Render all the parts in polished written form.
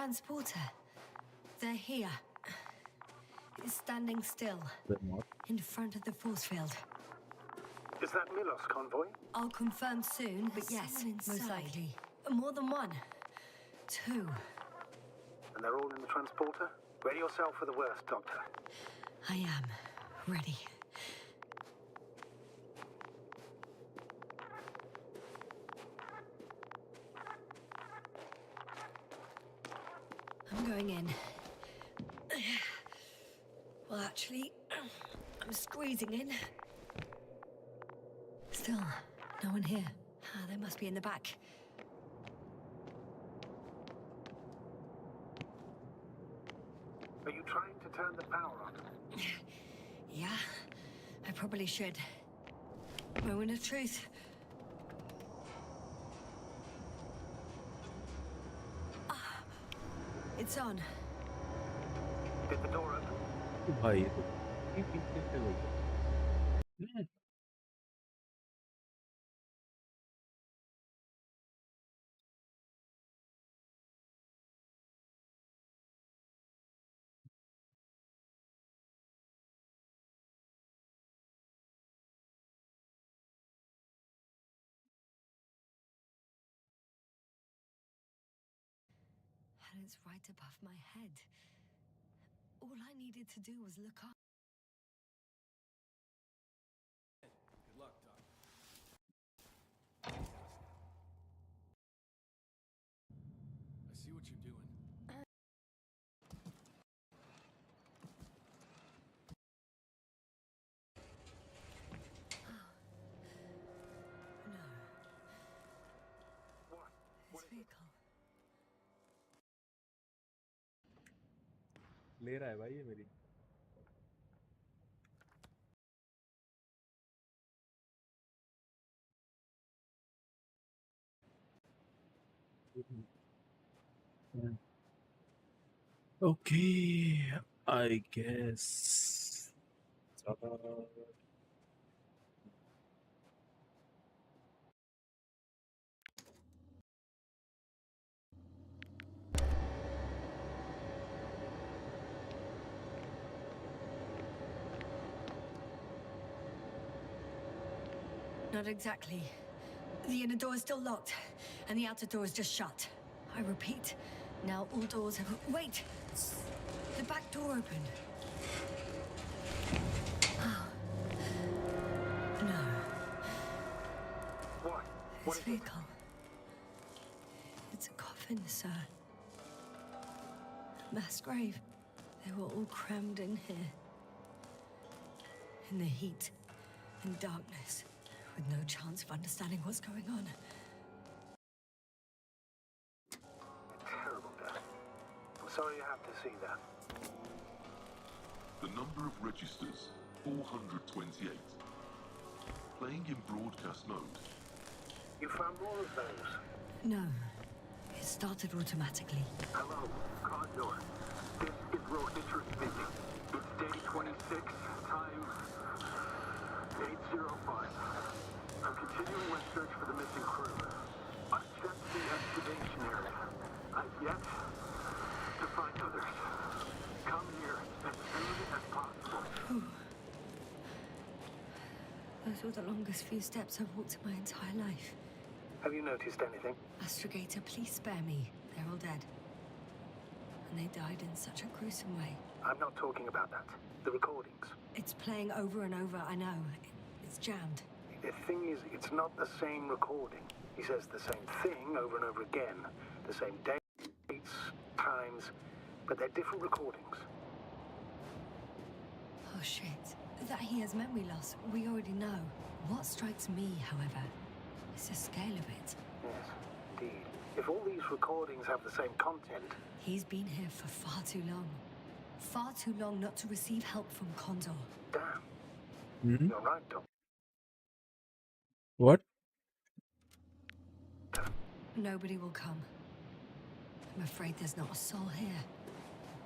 transporter. They're here. It's standing still. In front of the force field. Is that Milos convoy? I'll confirm soon, but yes, most likely. More than one. Two. And they're all in the transporter? Ready yourself for the worst, Doctor. I am. Ready. I'm going in. Well, actually, I'm squeezing in. Still, no one here. Ah, they must be in the back. Are you trying to turn the power on? Yeah, I probably should. Moment of truth. Ah, it's on. Did the door open? भाई ये पीछे से लोग And it's right above my head. All I needed to do was look up. Good luck, Doc. I see what you're doing. No, What? this vehicle. ले रहा है भाई ये मेरी Okay, I guess. Not exactly. The inner door is still locked, and the outer door is just shut. I repeat, now all doors have... Wait! The back door opened. Oh. No. What? This vehicle. It's a coffin, sir. A mass grave. They were all crammed in here. In the heat and darkness, with no chance of understanding what's going on. Terrible death. I'm sorry you have to see that. The number of registers, 428. Playing in broadcast mode. You found more of those? No. It started automatically. Hello, Condor. This is Rohitra speaking. It's day 26, time 8:05. I'm continuing my search for the missing crew. I've checked the excavation area. I've yet to find others. Come here as soon as possible. Those were the longest few steps I've walked in my entire life. Have you noticed anything? Astrogator, please spare me. They're all dead. And they died in such a gruesome way. I'm not talking about that. The recordings. It's playing over and over, I know. It's jammed. The thing is, it's not the same recording. He says the same thing over and over again. The same dates, times, but they're different recordings. Oh shit. That he has memory loss, we already know. What strikes me, however, is the scale of it. Yes, indeed. If all these recordings have the same content... He's been here for far too long. Far too long not to receive help from Condor. Damn. Mm-hmm. You're right, Doc. What? Nobody will come. I'm afraid there's not a soul here.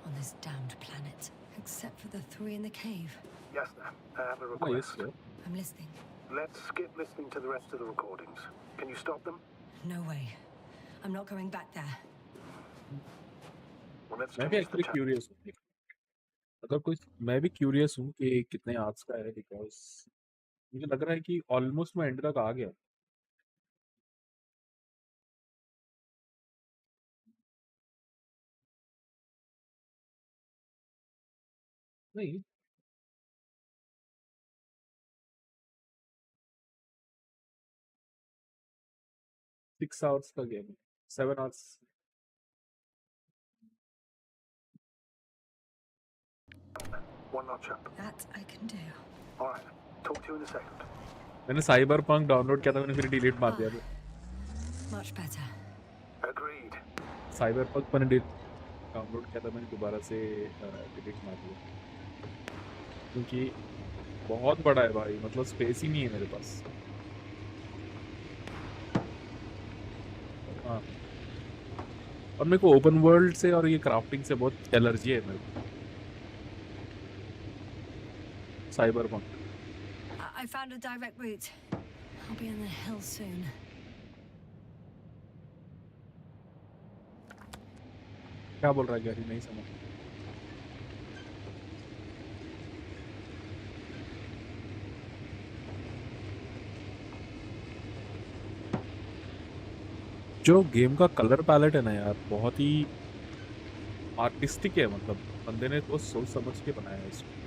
On this damned planet. Except for the three in the cave. Yes, ma'am. I have a Oh, request. yes, sir. I'm listening. Let's skip listening to the rest of the recordings. Can you stop them? No way. I'm not going back there. Well, let's मैं भी change the actually curious हूँ अगर कोई मैं भी curious हूँ कि कितने आर्ट्स का है बिकॉज मुझे लग रहा है कि ऑलमोस्ट मैं एंड तक आ गया नहीं 6 आवर्स का गेम है 7 hours One notch up. That I can do. All right. Talk to you in a second. मैंने साइबर पंक डाउनलोड किया था मैंने फिर डिलीट मार दिया Much better. Agreed. Cyber punk मैंने डाउनलोड किया था मैंने दोबारा से डिलीट मार दिया क्योंकि बहुत बड़ा है भाई मतलब स्पेस ही नहीं है मेरे पास हाँ और मेरे को ओपन वर्ल्ड से और ये क्राफ्टिंग से बहुत एलर्जी है मेरे को cyber punk I found a direct route. I'll be in the hills soon. क्या बोल रहा है गैरी नहीं समझ जो गेम का कलर पैलेट है ना यार बहुत ही आर्टिस्टिक है मतलब बंदे ने तो सोच समझ के बनाया है इसको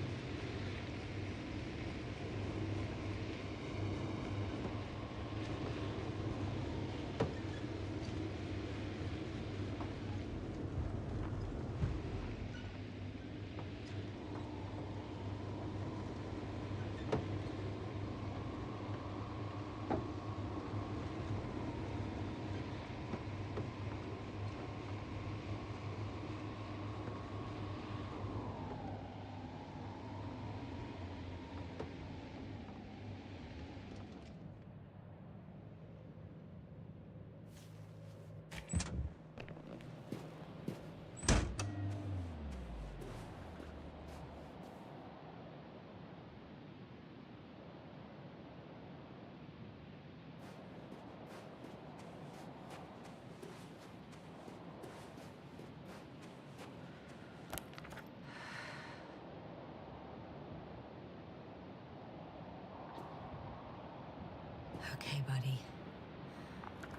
Okay, buddy.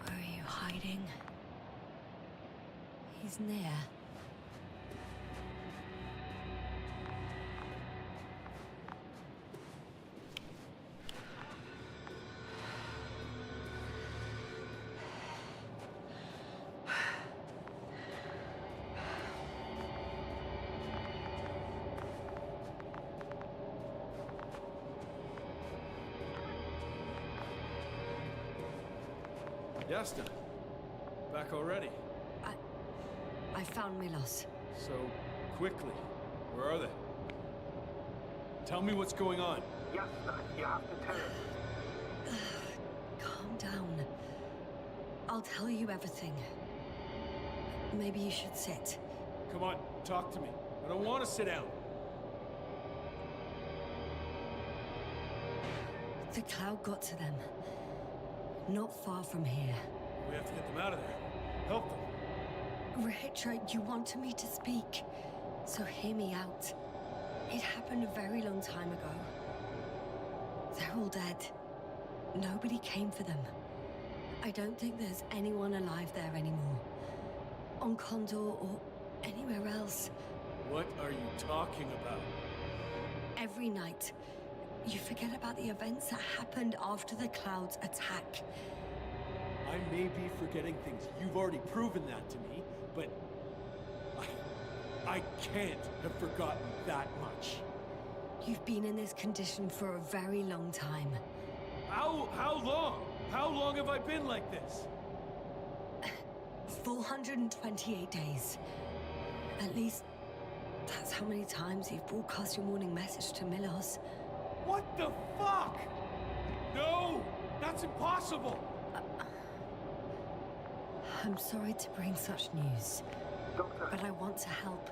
Where are you hiding? He's near. Yasta, back already. I found Milos. So quickly. Where are they? Tell me what's going on. Yes, you have to tell us. Calm down. I'll tell you everything. Maybe you should sit. Come on, talk to me. I don't want to sit down. The cloud got to them. Not far from here. We have to get them out of there. Help them. Richard, you wanted me to speak, so hear me out. It happened a very long time ago. They're all dead. Nobody came for them. I don't think there's anyone alive there anymore. On Condor or anywhere else. What are you talking about? Every night, you forget about the events that happened after the Cloud's attack. I may be forgetting things. You've already proven that to me, but I can't have forgotten that much. You've been in this condition for a very long time. How long? How long have I been like this? 428 days. At least, that's how many times you've broadcast your morning message to Milos. What the fuck? No! That's impossible! I'm sorry to bring such news, Doctor, but I want to help.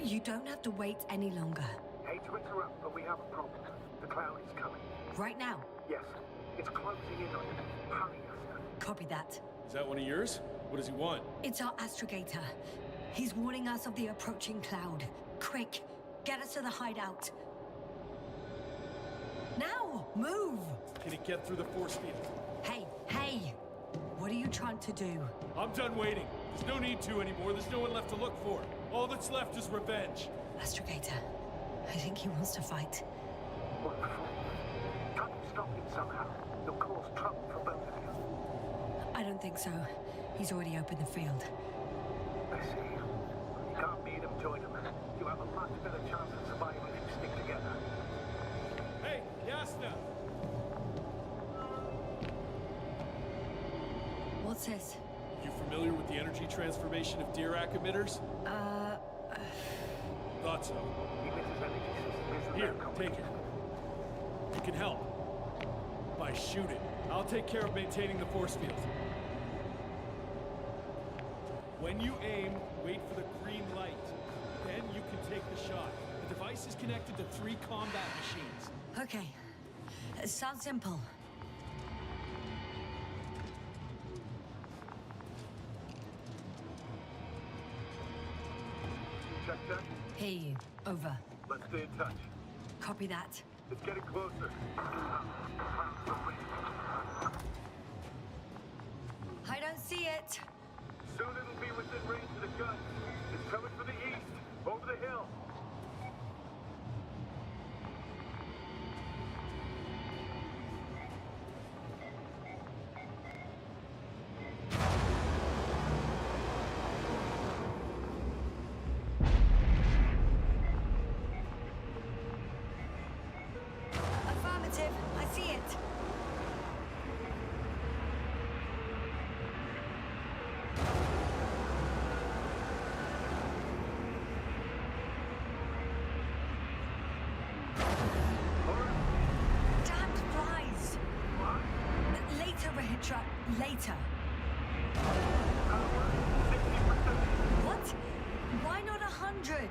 You don't have to wait any longer. hate to interrupt, but we have a problem. The cloud is coming. Right now. Yes, it's closing in on us. Hurry, Esther. Copy that. Is that one of yours? What does he want? It's our astrogator. He's warning us of the approaching cloud. Quick, get us to the hideout. Now, move! Can he get through the force field? Hey! What are you trying to do? I'm done waiting. There's no need to anymore. There's no one left to look for. All that's left is revenge. Astrogator, I think he wants to fight. What for? Can't you stop him somehow? You'll cause trouble for both of you. I don't think so. He's already opened the field. I see. You can't meet him, join him. You have a much better chance of survival if you stick together. Hey, Yasna! What's this? You familiar with the energy transformation of Dirac emitters? Thought so. He misses energy system, isn't Here, that take it. You can help. By shooting. I'll take care of maintaining the force field. When you aim, wait for the green light. Then you can take the shot. The device is connected to 3 combat machines. Okay. Sounds simple. Check that. Hear you. Over. Let's stay in touch. Copy that. It's getting closer. I don't see it. Soon it'll be within range of the gun. It's coming from the east, over the hill. Affirmative. I see it. Damned flies. Later, Rahitra. Later. What? Why not 100?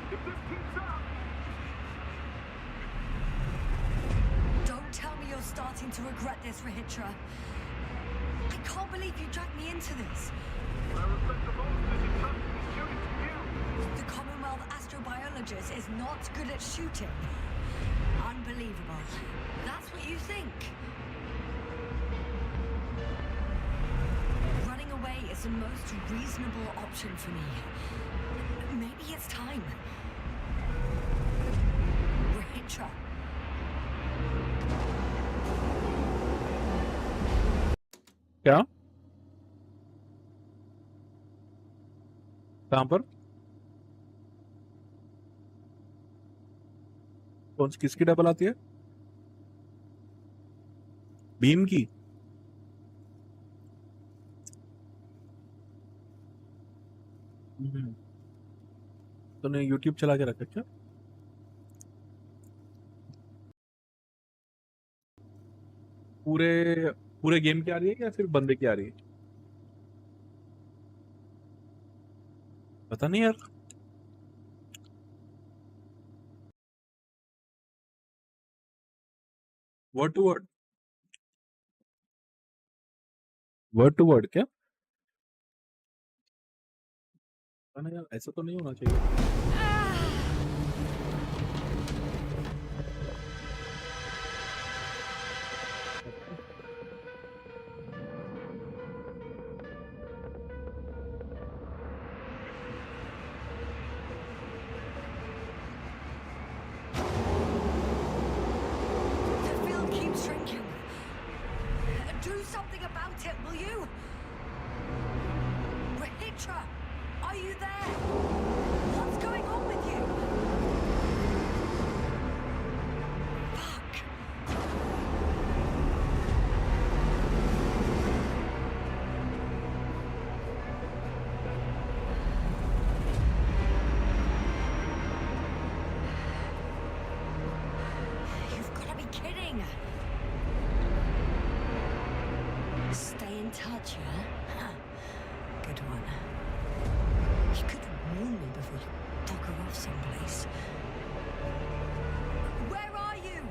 If this keeps up, Don't tell me you're starting to regret this, Rahitra. I can't believe you dragged me into this. what I reflect the most is it comes to me shooting to you. The Commonwealth astrobiologist is not good at shooting. Unbelievable. That's what you think. Running away is the most reasonable option for me. Maybe it's time. Rahitra. क्या कहाँ पर कौन सी किसकी double आती है भीम की तूने YouTube चला के रखा क्या पूरे पूरे गेम की आ रही है या फिर बंदे की आ रही है पता नहीं यार word to word, word to word क्या? ना यार, ऐसा तो नहीं होना चाहिए। The field keeps shrinking. Do something about it, will you? Rahitra, are you there? What's going on with you? Fuck. You've got to be kidding. Stay in touch, yeah? Huh. Good one. You could warn me before you bugger off someplace. Where are you?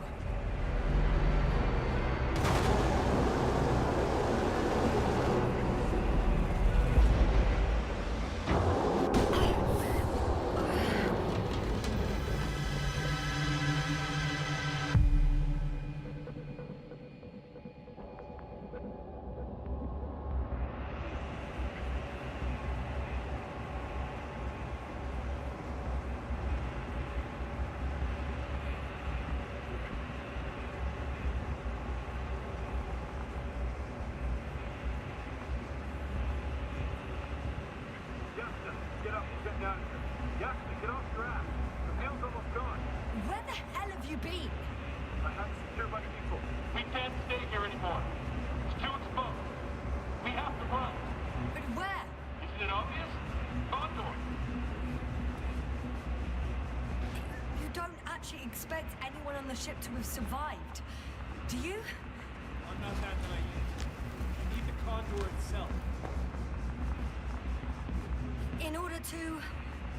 Yasta, get up and get down here. Yasta, get off your ass. The field's almost gone. Where the hell have you been? I have to secure my people. We can't stay here anymore. It's too exposed. We have to run. But where? Isn't it obvious? Condor. You don't actually expect anyone on the ship to have survived, do you? I'm not that naive. I need the Condor itself. In order to...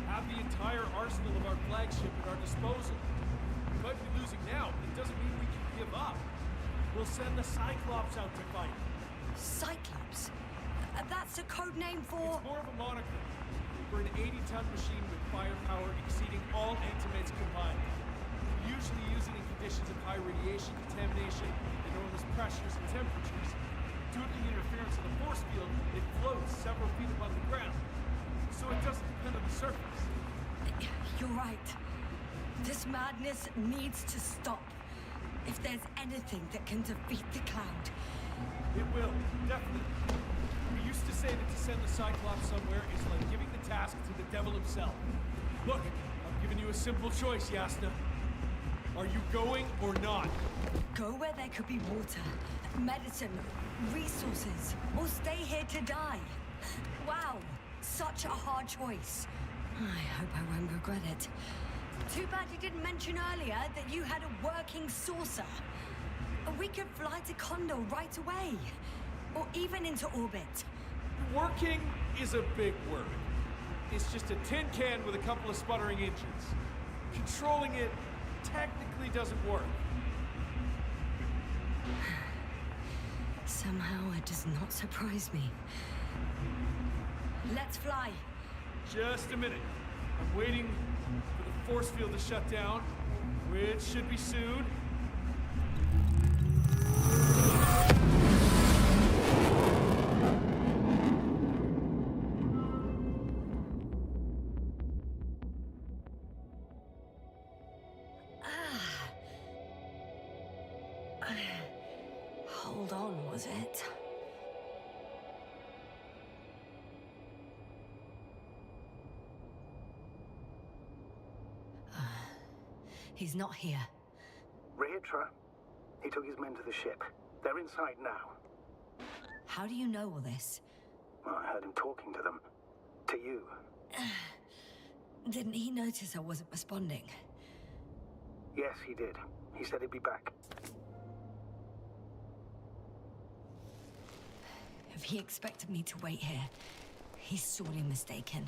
Have the entire arsenal of our flagship at our disposal. We might be losing now, but it doesn't mean we can give up. We'll send the Cyclops out to fight. Cyclops? That's a code name for... It's more of a moniker for an 80-ton machine with firepower exceeding all Antimates combined. We usually use it in conditions of high radiation contamination, enormous pressures and temperatures. Due to the interference of the force field, it floats several feet above the ground, so it doesn't depend on the surface. You're right. This madness needs to stop. If there's anything that can defeat the Cloud. It will, definitely. We used to say that to send the Cyclops somewhere is like giving the task to the devil himself. Look, I'm giving you a simple choice, Yasna. Are you going or not? Go where there could be water, medicine, resources, or stay here to die. Wow, such a hard choice. I hope I won't regret it. Too bad you didn't mention earlier that you had a working saucer. We could fly to Condor right away. Or even into orbit. Working is a big word. It's just a tin can with a couple of sputtering engines. Controlling it technically doesn't work. Somehow it does not surprise me. Let's fly. Just a minute. I'm waiting for the force field to shut down, which should be soon. Hold on, was it? He's not here. Rahitra, he took his men to the ship. They're inside now. How do you know all this? Well, I heard him talking to them. To you. Didn't he notice I wasn't responding? Yes, he did. He said he'd be back. If he expected me to wait here, he's sorely mistaken.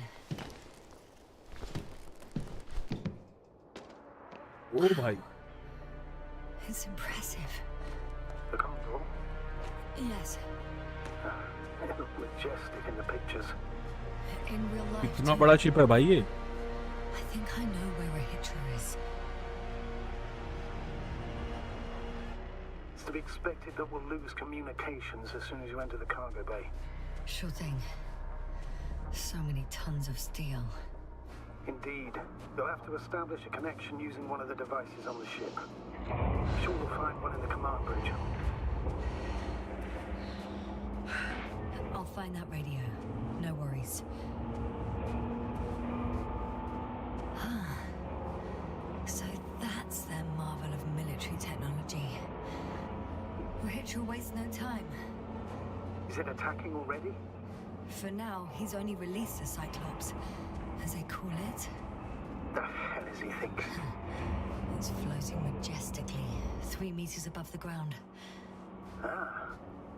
ओ भाई It's impressive. The Condor? Yes, It looked majestic in the pictures. in real life. इतना too. बड़ा ship है भाई ये. I think I know where a hitcher is. It's to be expected that we'll lose communications as soon as you enter the cargo bay. Sure thing. So many tons of steel. Indeed. You'll have to establish a connection using one of the devices on the ship. Sure we'll find one in the command bridge. I'll find that radio. No worries. So that's their marvel of military technology. Richard wastes no time. Is it attacking already? For now, he's only released the Cyclops, as they call it. The hell does he think? It's floating majestically, 3 meters above the ground. Ah.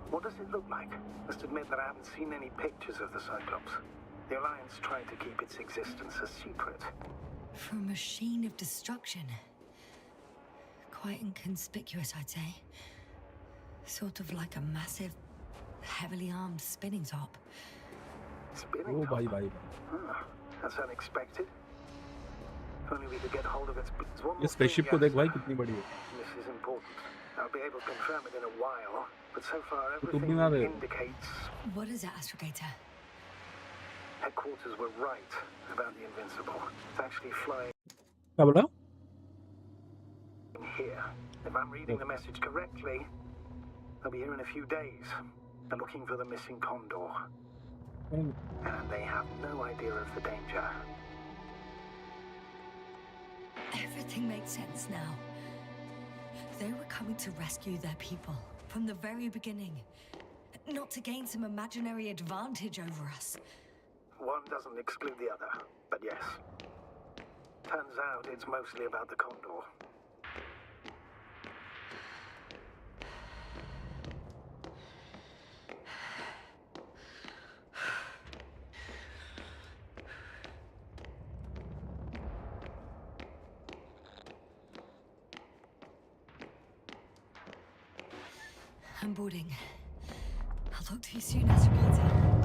What does it look like? Must admit that I haven't seen any pictures of the Cyclops. The Alliance tried to keep its existence a secret. For a machine of destruction. Quite inconspicuous, I'd say. Sort of like a massive, heavily armed spinning top. Spinning Oh top? भाई. Ah, that's unexpected. If only we could get hold of its... One more ये spaceship thing, को देख yes. भाई कितनी बड़ी है. This is important. I'll be able to confirm it in a while, but so far तुम भी everything ना रहे हो. indicates What is it, Astrogator? headquarters were right about the Invincible. It's actually flying क्या बोला? here. If I'm reading the message correctly, they'll be here in a few days. They're looking for the missing Condor. And they have no idea of the danger. Everything makes sense now. They were coming to rescue their people from the very beginning. Not to gain some imaginary advantage over us. One doesn't exclude the other, but yes. Turns out it's mostly about the Condor. I'm boarding. I'll talk to you soon, Astrogator.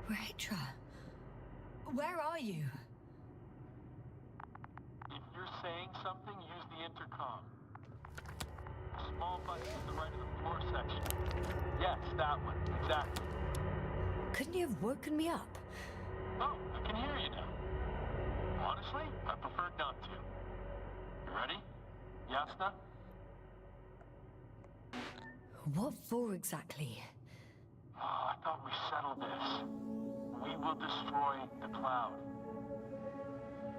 Rachel, where are you? If you're saying something, use the intercom. Small button to the right of the floor section. Yes, that one. Exactly. Couldn't you have woken me up? Oh, I can hear you now. Honestly, I preferred not to. You ready? Yasna? What for exactly? Oh, I thought we settled this. We will destroy the cloud.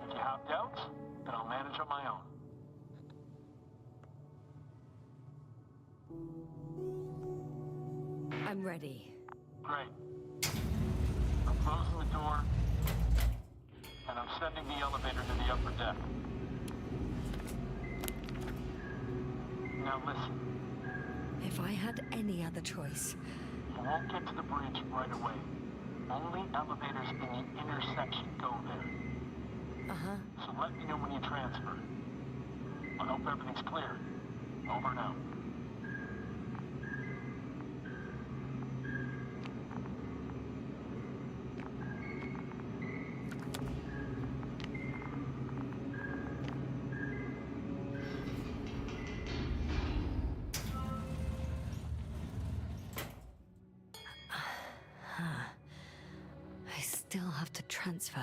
If you have doubts, then I'll manage on my own. I'm ready. Great. I'm closing the door, and I'm sending the elevator to the upper deck. Now listen, If I had any other choice. you won't get to the bridge right away. Only elevators in the intersection go there. Uh-huh. So let me know when you transfer. I hope everything's clear. Over now. of the transfer.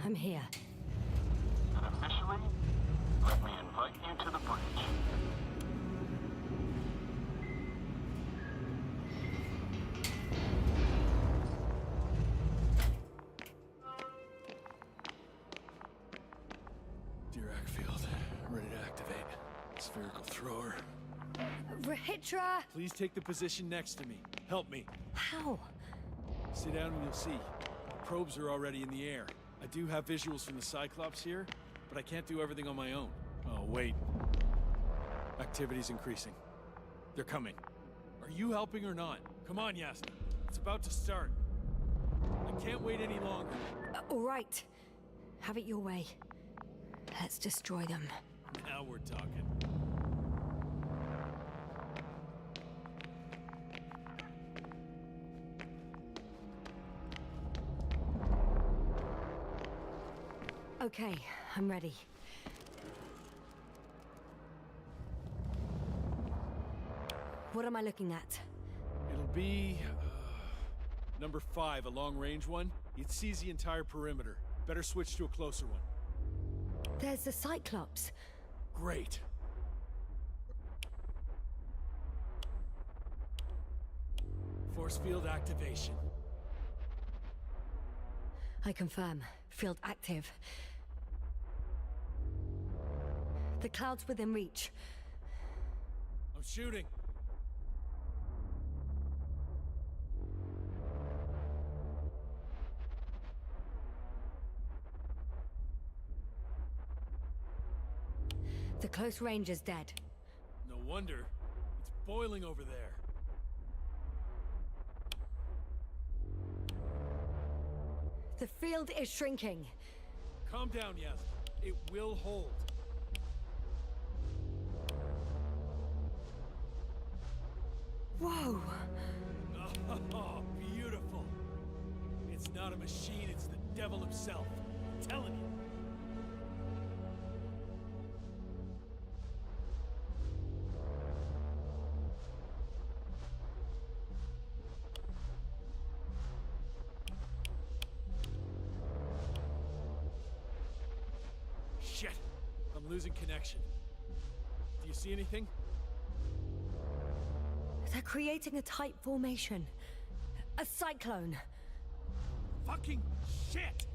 I'm here. And officially, let me invite you to the bridge. Dirac field, ready to activate. Spherical thrower. Rahitra! Please take the position next to me. Help me. How? Sit down and you'll see. The probes are already in the air. I do have visuals from the Cyclops here, but I can't do everything on my own. Oh, wait. Activity's increasing. They're coming. Are you helping or not? Come on, Yasna. It's about to start. I can't wait any longer. All right. Have it your way. Let's destroy them. Now we're talking. Okay, I'm ready. What am I looking at? It'll be... number 5, a long-range one. It sees the entire perimeter. Better switch to a closer one. There's the Cyclops. Great. Force field activation. I confirm. Field active. The cloud's within reach. I'm shooting. The close range is dead. No wonder. It's boiling over there. The field is shrinking. Calm down, Yasna. It will hold. Whoa! Oh, beautiful. It's not a machine, it's the devil himself. I'm telling you. Shit! I'm losing connection. Do you see anything? They're creating a tight formation. A cyclone. Fucking shit!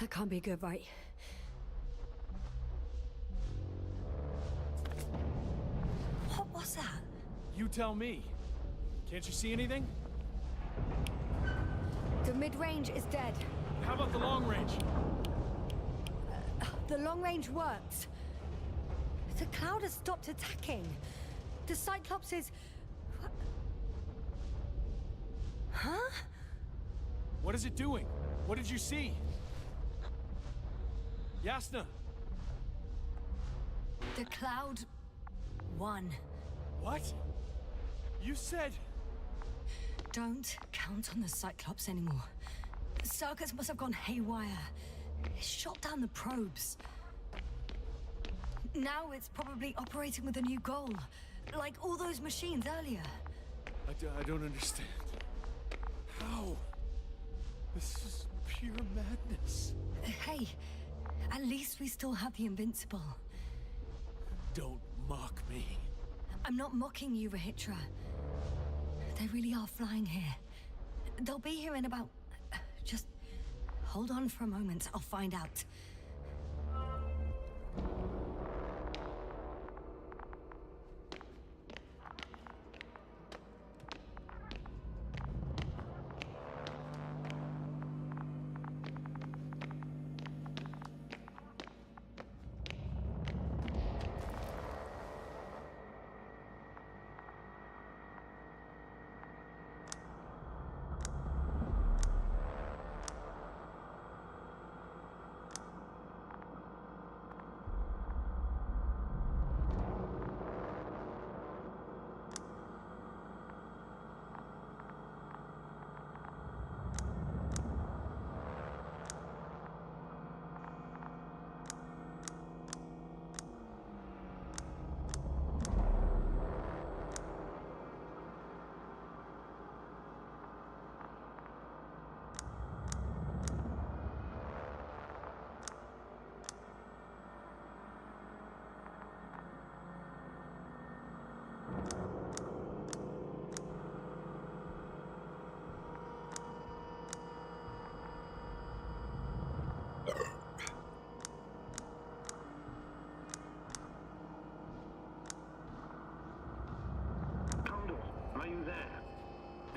That can't be good, right? What was that? You tell me. Can't you see anything? The mid-range is dead. How about the long range? The long range works. The cloud has stopped attacking. The Cyclops is... Huh? What is it doing? What did you see? Yasna! The cloud won. What? You said... Don't count on the Cyclops anymore. The circuits must have gone haywire. It shot down the probes. Now it's probably operating with a new goal. Like all those machines earlier. I don't understand. How? This is pure madness. Hey, at least we still have the Invincible. Don't mock me. I'm not mocking you, Rahitra. They really are flying here. They'll be here in about... Just hold on for a moment. I'll find out.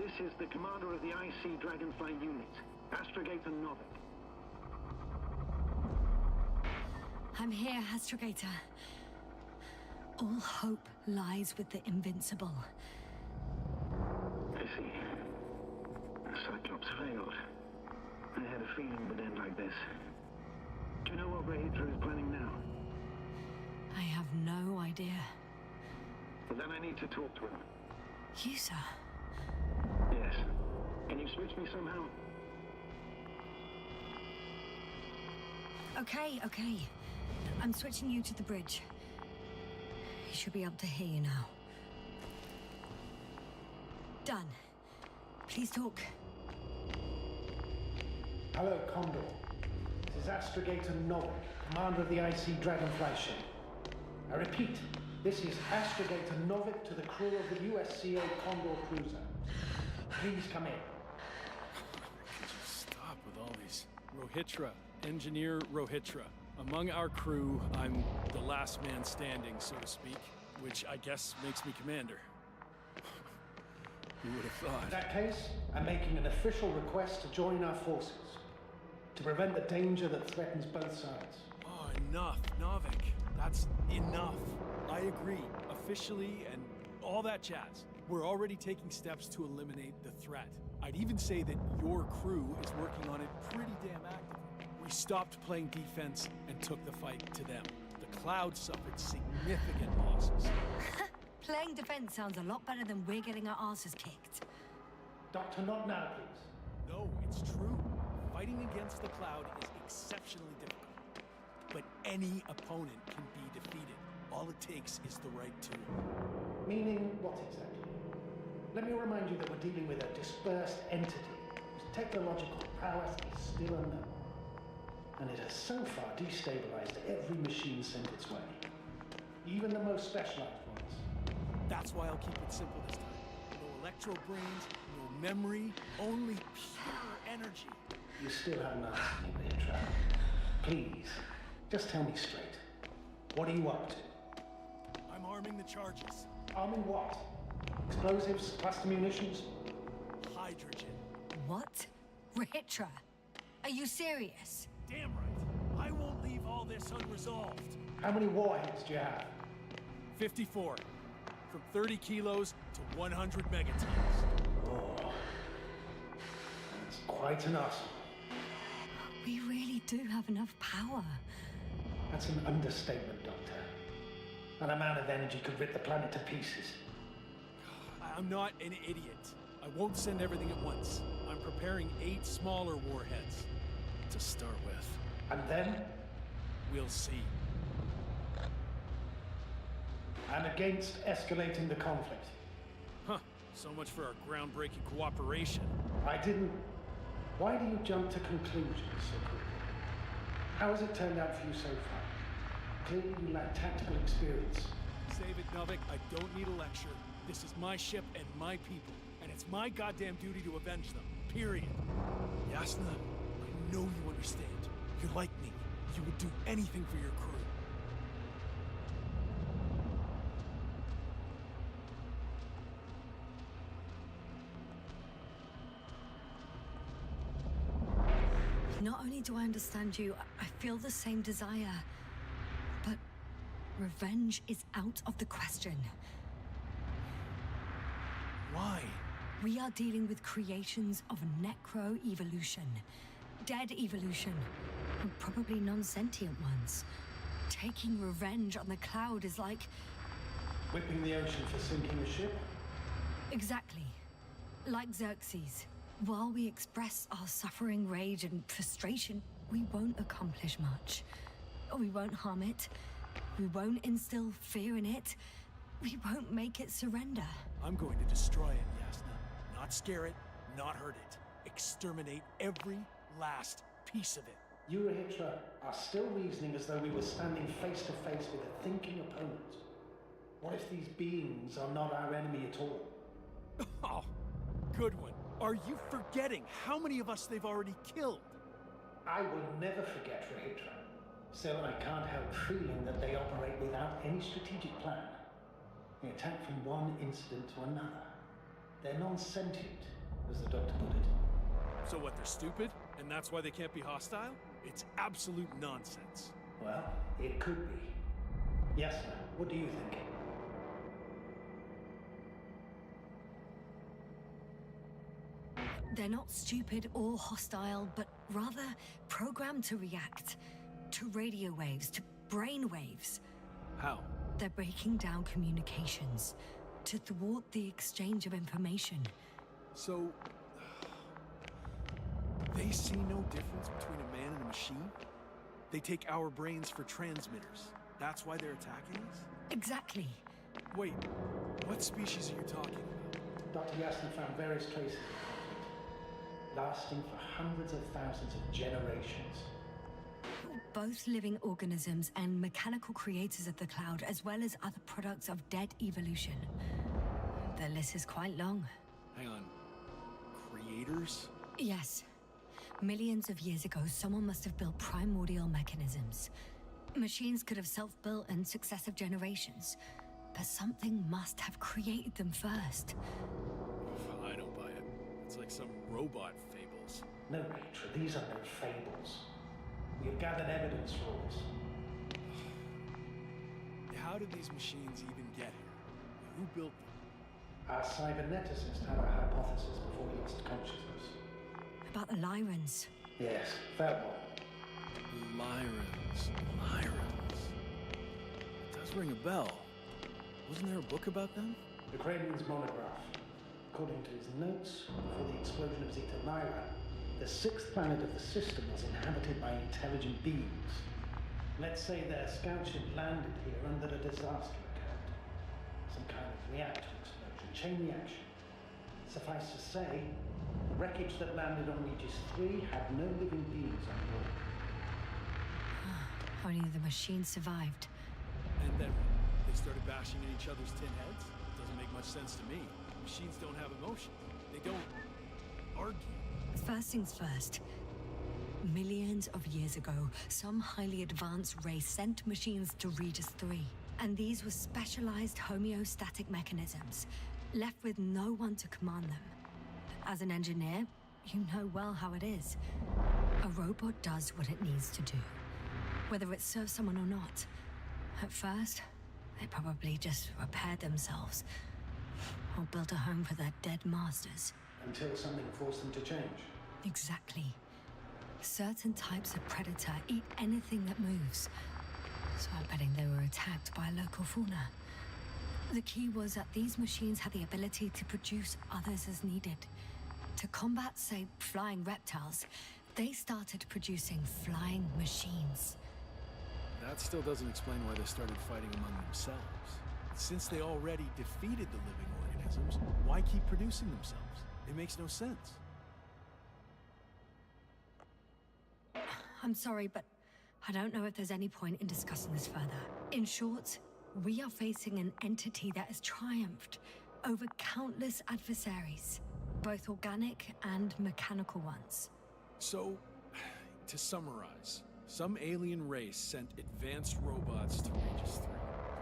This is the commander of the IC Dragonfly unit, Astrogator Novik. I'm here, Astrogator. All hope lies with the Invincible. I see. The Cyclops failed. I had a feeling it would end like this. Do you know what Rahitra is planning now? I have no idea. Well, then I need to talk to him. You, sir? Yes. Can you switch me somehow? Okay. I'm switching you to the bridge. He should be able to hear you now. Done. Please talk. Hello, Condor. This is Astrogator Novik, commander of the IC Dragonfly ship. I repeat, this is Astrogator Novik to the crew of the USCA Condor cruiser. Please come in. Could you stop with all these? Rohitra, Engineer Rohitra. Among our crew, I'm the last man standing, so to speak, which I guess makes me commander. Who would have In thought? that case, I'm making an official request to join our forces, to prevent the danger that threatens both sides. Oh, enough, Novik. That's enough. I agree, officially and all that jazz. We're already taking steps to eliminate the threat. I'd even say that your crew is working on it pretty damn actively. We stopped playing defense and took the fight to them. The Cloud suffered significant losses. Playing defense sounds a lot better than we're getting our asses kicked. Doctor, not now, please. No, it's true. Fighting against the Cloud is exceptionally difficult. But any opponent can be defeated. All it takes is the right tool. Meaning what exactly? Let me remind you that we're dealing with a dispersed entity whose technological prowess is still unknown. And it has so far destabilized every machine sent its way. Even the most specialized ones. That's why I'll keep it simple this time. No electro brains, no memory, only pure energy. You still haven't answered me, Rahitra. Please, just tell me straight. What are you up to? I'm arming the charges. Arming what? Explosives, cluster munitions? Hydrogen. What? Rahitra? Are you serious? Damn right. I won't leave all this unresolved. How many warheads do you have? 54. From 30 kilos to 100 megatons. Oh, that's quite an arsenal. We really do have enough power. That's an understatement, Doctor. That amount of energy could rip the planet to pieces. I'm not an idiot. I won't send everything at once. I'm preparing 8 smaller warheads to start with. And then, We'll see. I'm against escalating the conflict. Huh. So much for our groundbreaking cooperation. I didn't... Why do you jump to conclusions so quickly? How has it turned out for you so far? Clearly you lack tactical experience. Save it, Novik. I don't need a lecture. This is my ship and my people, and it's my goddamn duty to avenge them. Period. Yasna, I know you understand. You're like me. You would do anything for your crew. Not only do I understand you, I feel the same desire. But revenge is out of the question. Why? We are dealing with creations of necro-evolution. Dead evolution. And probably non-sentient ones. Taking revenge on the Cloud is like... Whipping the ocean for sinking a ship? Exactly. Like Xerxes. While we express our suffering, rage, and frustration, we won't accomplish much. We won't harm it. We won't instill fear in it. We won't make it surrender. I'm going to destroy it, Yasna. Not scare it, not hurt it. Exterminate every last piece of it. You, Rahitra, are still reasoning as though we were standing face to face with a thinking opponent. What if these beings are not our enemy at all? Oh, good one. Are you forgetting how many of us they've already killed? I will never forget, Rahitra. Still, I can't help feeling that they operate without any strategic plan. They attack from one incident to another. They're non-sentient, as the doctor put it. So what, they're stupid? And that's why they can't be hostile? It's absolute nonsense. Well, it could be. Yes, sir. What do you think? They're not stupid or hostile, but rather programmed to react to radio waves, to brain waves. How? They're breaking down communications to thwart the exchange of information. So... they see no difference between a man and a machine? They take our brains for transmitters. That's why they're attacking us? Exactly. Wait, what species are you talking about? Dr. Yassin found various traces of conflict, lasting for hundreds of thousands of generations. Both living organisms and mechanical creators of the cloud, as well as other products of dead evolution. The list is quite long. Hang on. Creators? Yes. Millions of years ago, someone must have built primordial mechanisms. Machines could have self-built in successive generations, but something must have created them first. I don't buy it. It's like some robot fables. No, Rachel, these are no fables. We have gathered evidence for this. How did these machines even get here? Who built them? Our cyberneticist had a hypothesis before he lost consciousness. About the Lyrans. Yes, fair one. Lyrans. It does ring a bell. Wasn't there a book about them? The Cranian's monograph. According to his notes, before the explosion of Zeta Lyra, the sixth planet of the system was inhabited by intelligent beings. Let's say their scoutship landed here and that a disaster occurred. Some kind of reactor explosion, chain reaction. Suffice to say, the wreckage that landed on Regis 3 had no living beings on board. Only the machine survived. And then they started bashing at each other's tin heads? Doesn't make much sense to me. Machines don't have emotion. They don't argue. First things first. Millions of years ago, some highly advanced race sent machines to Regis 3. And these were specialized homeostatic mechanisms, left with no one to command them. As an engineer, you know well how it is. A robot does what it needs to do, whether it serves someone or not. At first, they probably just repaired themselves, or built a home for their dead masters. Until something forced them to change. Exactly. Certain types of predator eat anything that moves. So I'm betting they were attacked by a local fauna. The key was that these machines had the ability to produce others as needed. To combat, say, flying reptiles, they started producing flying machines. That still doesn't explain why they started fighting among themselves. Since they already defeated the living organisms, why keep producing themselves? It makes no sense. I'm sorry, but I don't know if there's any point in discussing this further. In short, we are facing an entity that has triumphed over countless adversaries, both organic and mechanical ones. So, to summarize, some alien race sent advanced robots to Regis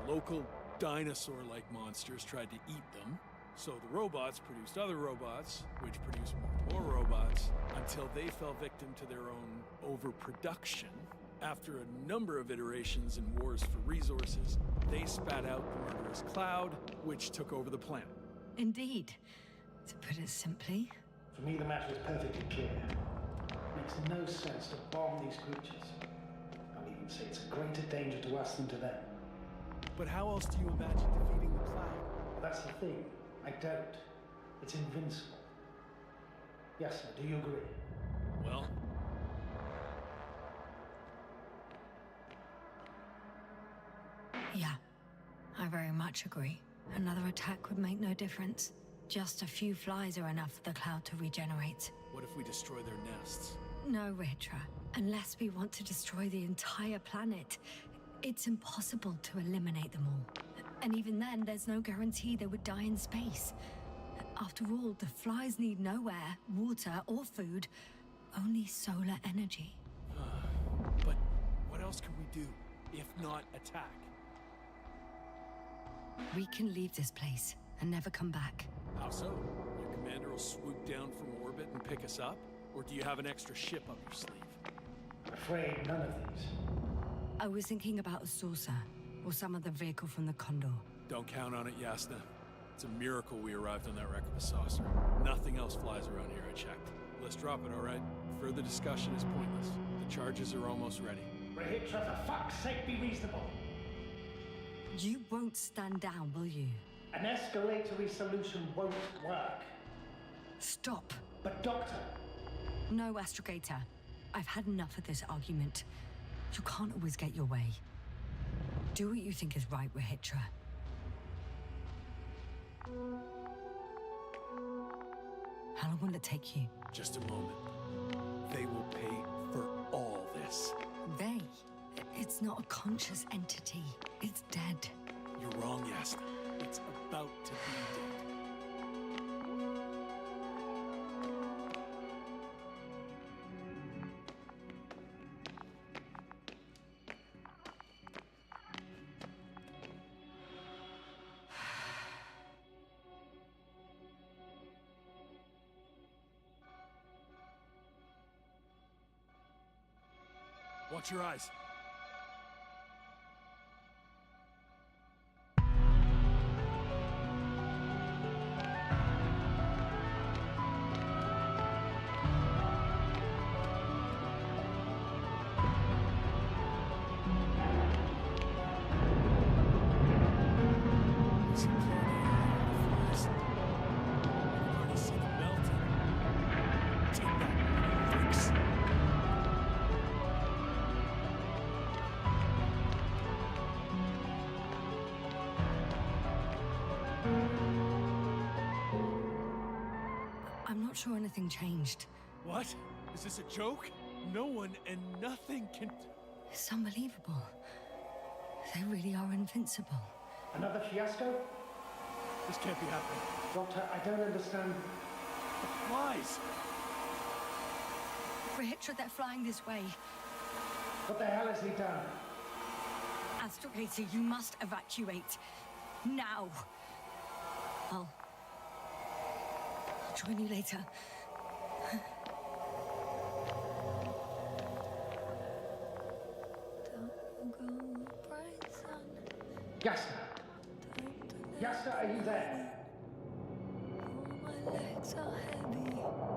3. Local dinosaur-like monsters tried to eat them, so the robots produced other robots, which produced more robots, until they fell victim to their own overproduction. After a number of iterations and wars for resources, they spat out the murderous cloud, which took over the planet. Indeed. To put it simply, For me, the matter is perfectly clear. It makes no sense to bomb these creatures. I'll even say it's a greater danger to us than to them. But how else do you imagine defeating the cloud? That's the thing. I don't. It's invincible. Yes, sir. Do you agree? Well, yeah, I very much agree. Another attack would make no difference. Just a few flies are enough for the cloud to regenerate. what if we destroy their nests? No, Ritra. Unless we want to destroy the entire planet, it's impossible to eliminate them all. And even then, there's no guarantee they would die in space. After all, the flies need no air, water, or food, only solar energy. But what else can we do, if not attack? We can leave this place and never come back. How so? Your commander will swoop down from orbit and pick us up? Or do you have an extra ship up your sleeve? I'm afraid none of these. I was thinking about a saucer or some other vehicle from the Condor. Don't count on it, Yasna. It's a miracle we arrived on that wreck of a saucer. Nothing else flies around here, I checked. Let's drop it, all right? Further discussion is pointless. The charges are almost ready. Rahitra, for fuck's sake, be reasonable. You won't stand down, will you? An escalatory solution won't work. Stop. But Doctor, No, Astrogator. I've had enough of this argument. You can't always get your way. Do what you think is right, Rahitra. How long will it take you? Just a moment. They will pay for all this. They? It's not a conscious entity. It's dead. You're wrong, Yasna. It's about to be dead. Watch your eyes. I'm not sure anything changed. What? Is this a joke? No one and nothing can... It's unbelievable. They really are invincible. another fiasco? This can't be happening. Doctor, I don't understand. The flies! Rahitra, they're flying this way. What the hell has he done? Astrogator, you must evacuate. Now. I'll join you later. Yasta! Yasta, are you there? My legs are heavy.